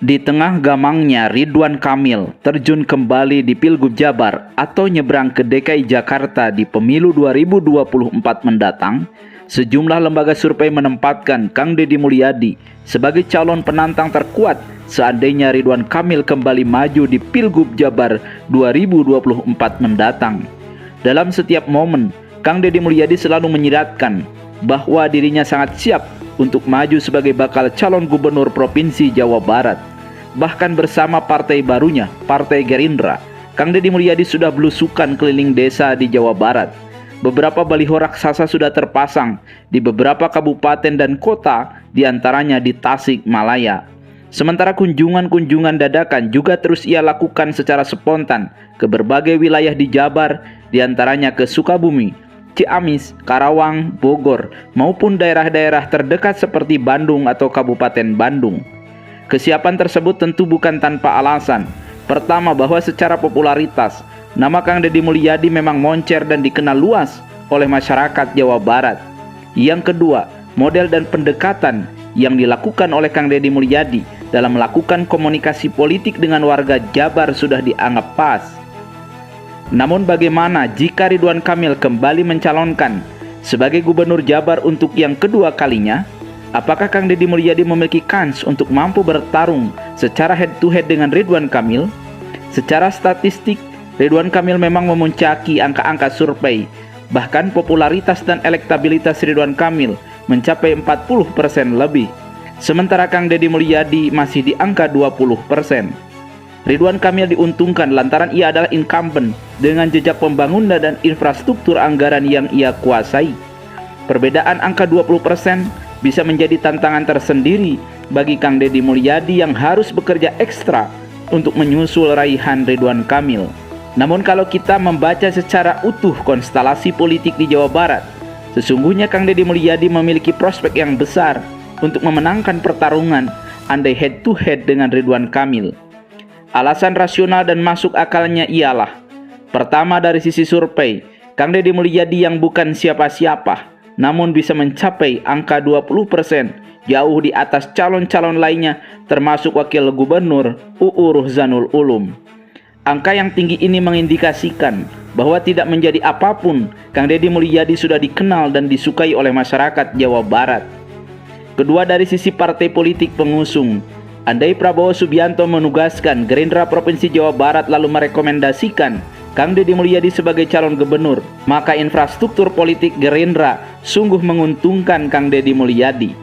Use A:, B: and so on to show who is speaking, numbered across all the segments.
A: Di tengah gamangnya Ridwan Kamil terjun kembali di Pilgub Jabar atau nyebrang ke DKI Jakarta di pemilu 2024 mendatang, sejumlah lembaga survei menempatkan Kang Deddy Mulyadi sebagai calon penantang terkuat seandainya Ridwan Kamil kembali maju di Pilgub Jabar 2024 mendatang. Dalam setiap momen, Kang Deddy Mulyadi selalu menyiratkan bahwa dirinya sangat siap untuk maju sebagai bakal calon gubernur Provinsi Jawa Barat. Bahkan bersama partai barunya, Partai Gerindra, Kang Deddy Mulyadi sudah belusukan keliling desa di Jawa Barat. Beberapa baliho raksasa sudah terpasang di beberapa kabupaten dan kota, diantaranya di Tasikmalaya. Sementara kunjungan-kunjungan dadakan juga terus ia lakukan secara spontan ke berbagai wilayah di Jabar, diantaranya ke Sukabumi, Ciamis, Karawang, Bogor, maupun daerah-daerah terdekat seperti Bandung atau Kabupaten Bandung. Kesiapan tersebut tentu bukan tanpa alasan. Pertama, bahwa secara popularitas, nama Kang Deddy Mulyadi memang moncer dan dikenal luas oleh masyarakat Jawa Barat. Yang kedua, model dan pendekatan yang dilakukan oleh Kang Deddy Mulyadi dalam melakukan komunikasi politik dengan warga Jabar sudah dianggap pas. Namun bagaimana jika Ridwan Kamil kembali mencalonkan sebagai gubernur Jabar untuk yang kedua kalinya? Apakah Kang Deddy Mulyadi memiliki kans untuk mampu bertarung secara head to head dengan Ridwan Kamil? Secara statistik, Ridwan Kamil memang memuncaki angka-angka survei. Bahkan popularitas dan elektabilitas Ridwan Kamil mencapai 40% lebih. Sementara Kang Deddy Mulyadi masih di angka 20%. Ridwan Kamil diuntungkan lantaran ia adalah incumbent dengan jejak pembangunan dan infrastruktur anggaran yang ia kuasai. Perbedaan angka 20% bisa menjadi tantangan tersendiri bagi Kang Deddy Mulyadi yang harus bekerja ekstra untuk menyusul raihan Ridwan Kamil. Namun kalau kita membaca secara utuh konstelasi politik di Jawa Barat, sesungguhnya Kang Deddy Mulyadi memiliki prospek yang besar untuk memenangkan pertarungan andai head to head dengan Ridwan Kamil. Alasan rasional dan masuk akalnya ialah: pertama, dari sisi survei, Kang Deddy Mulyadi yang bukan siapa-siapa namun bisa mencapai angka 20%, jauh di atas calon-calon lainnya termasuk Wakil Gubernur UU Ruhzanul Ulum. Angka yang tinggi ini mengindikasikan bahwa tidak menjadi apapun, Kang Deddy Mulyadi sudah dikenal dan disukai oleh masyarakat Jawa Barat. Kedua, dari sisi partai politik pengusung, andai Prabowo Subianto menugaskan Gerindra Provinsi Jawa Barat lalu merekomendasikan Kang Deddy Mulyadi sebagai calon gubernur, maka infrastruktur politik Gerindra sungguh menguntungkan Kang Deddy Mulyadi.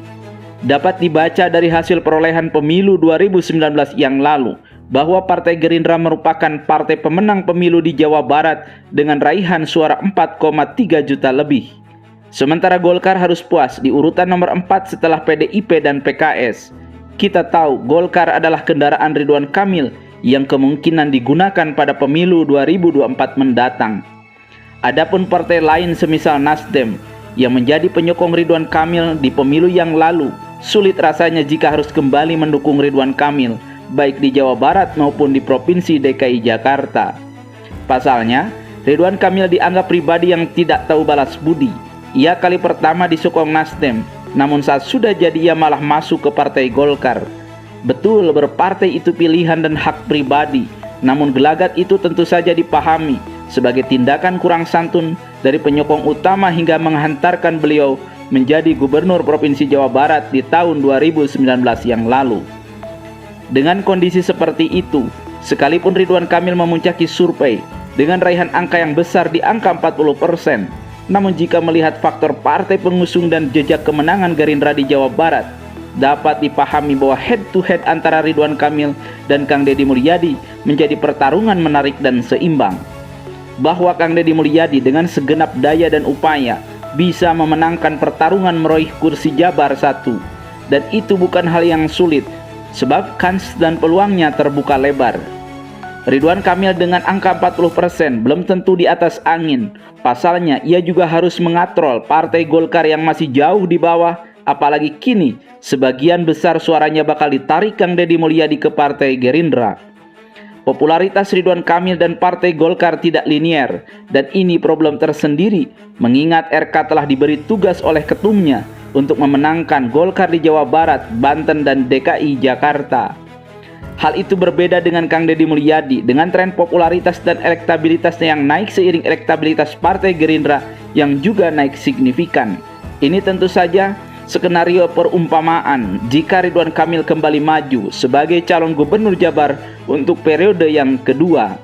A: Dapat dibaca dari hasil perolehan pemilu 2019 yang lalu bahwa Partai Gerindra merupakan partai pemenang pemilu di Jawa Barat dengan raihan suara 4,3 juta lebih. Sementara Golkar harus puas di urutan nomor 4 setelah PDIP dan PKS. Kita tahu Golkar adalah kendaraan Ridwan Kamil yang kemungkinan digunakan pada pemilu 2024 mendatang. Adapun partai lain semisal Nasdem yang menjadi penyokong Ridwan Kamil di pemilu yang lalu, sulit rasanya jika harus kembali mendukung Ridwan Kamil baik di Jawa Barat maupun di Provinsi DKI Jakarta. Pasalnya, Ridwan Kamil dianggap pribadi yang tidak tahu balas budi. Ia kali pertama disokong Nasdem, namun saat sudah jadi ia malah masuk ke Partai Golkar. Betul, berpartai itu pilihan dan hak pribadi, namun gelagat itu tentu saja dipahami sebagai tindakan kurang santun dari penyokong utama hingga menghantarkan beliau menjadi gubernur Provinsi Jawa Barat di tahun 2019 yang lalu. Dengan kondisi seperti itu, sekalipun Ridwan Kamil memuncaki survei dengan raihan angka yang besar di angka 40%, namun jika melihat faktor partai pengusung dan jejak kemenangan Gerindra di Jawa Barat, dapat dipahami bahwa head to head antara Ridwan Kamil dan Kang Deddy Mulyadi menjadi pertarungan menarik dan seimbang. Bahwa Kang Deddy Mulyadi dengan segenap daya dan upaya bisa memenangkan pertarungan meraih kursi Jabar 1, dan itu bukan hal yang sulit sebab kans dan peluangnya terbuka lebar. Ridwan Kamil dengan angka 40% belum tentu di atas angin. Pasalnya ia juga harus mengatrol Partai Golkar yang masih jauh di bawah, apalagi kini sebagian besar suaranya bakal ditarik Kang Deddy Mulyadi ke Partai Gerindra. Popularitas Ridwan Kamil dan Partai Golkar tidak linier, dan ini problem tersendiri mengingat RK telah diberi tugas oleh ketumnya untuk memenangkan Golkar di Jawa Barat, Banten, dan DKI Jakarta. Hal itu berbeda dengan Kang Deddy Mulyadi dengan tren popularitas dan elektabilitasnya yang naik seiring elektabilitas Partai Gerindra yang juga naik signifikan. Ini tentu saja skenario perumpamaan jika Ridwan Kamil kembali maju sebagai calon gubernur Jabar untuk periode yang kedua.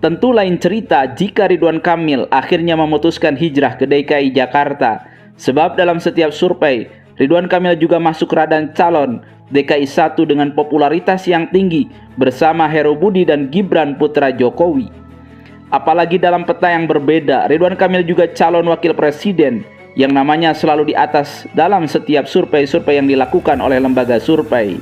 A: Tentu lain cerita jika Ridwan Kamil akhirnya memutuskan hijrah ke DKI Jakarta, sebab dalam setiap survei Ridwan Kamil juga masuk radang calon DKI 1 dengan popularitas yang tinggi bersama Heru Budi dan Gibran putra Jokowi. Apalagi dalam peta yang berbeda, Ridwan Kamil juga calon wakil presiden yang namanya selalu di atas dalam setiap survei-survei yang dilakukan oleh lembaga survei.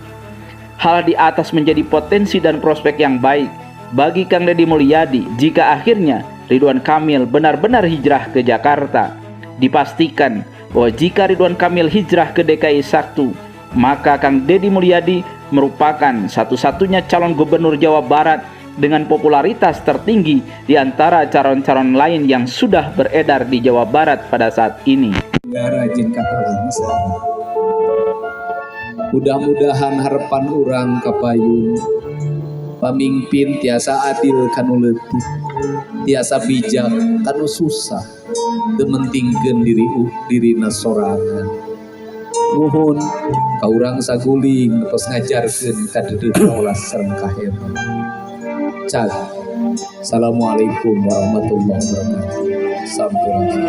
A: Hal di atas menjadi potensi dan prospek yang baik bagi Kang Deddy Mulyadi jika akhirnya Ridwan Kamil benar-benar hijrah ke Jakarta. Dipastikan bahwa jika Ridwan Kamil hijrah ke DKI 1, maka Kang Deddy Mulyadi merupakan satu-satunya calon gubernur Jawa Barat dengan popularitas tertinggi di antara calon-calon lain yang sudah beredar di Jawa Barat pada saat ini.
B: Rajin katakan mudah-mudahan harapan orang kapayun pamimpin tiasa adil kanu leutik, tiasa bijak kanu susah, tementingkeun dirina sorangan. Nuhun ka urang saguling tos ngajarkeun ka deudeuh kaulas sareng kahebat. Cag. Assalamualaikum warahmatullahi wabarakatuh. Sampurasun.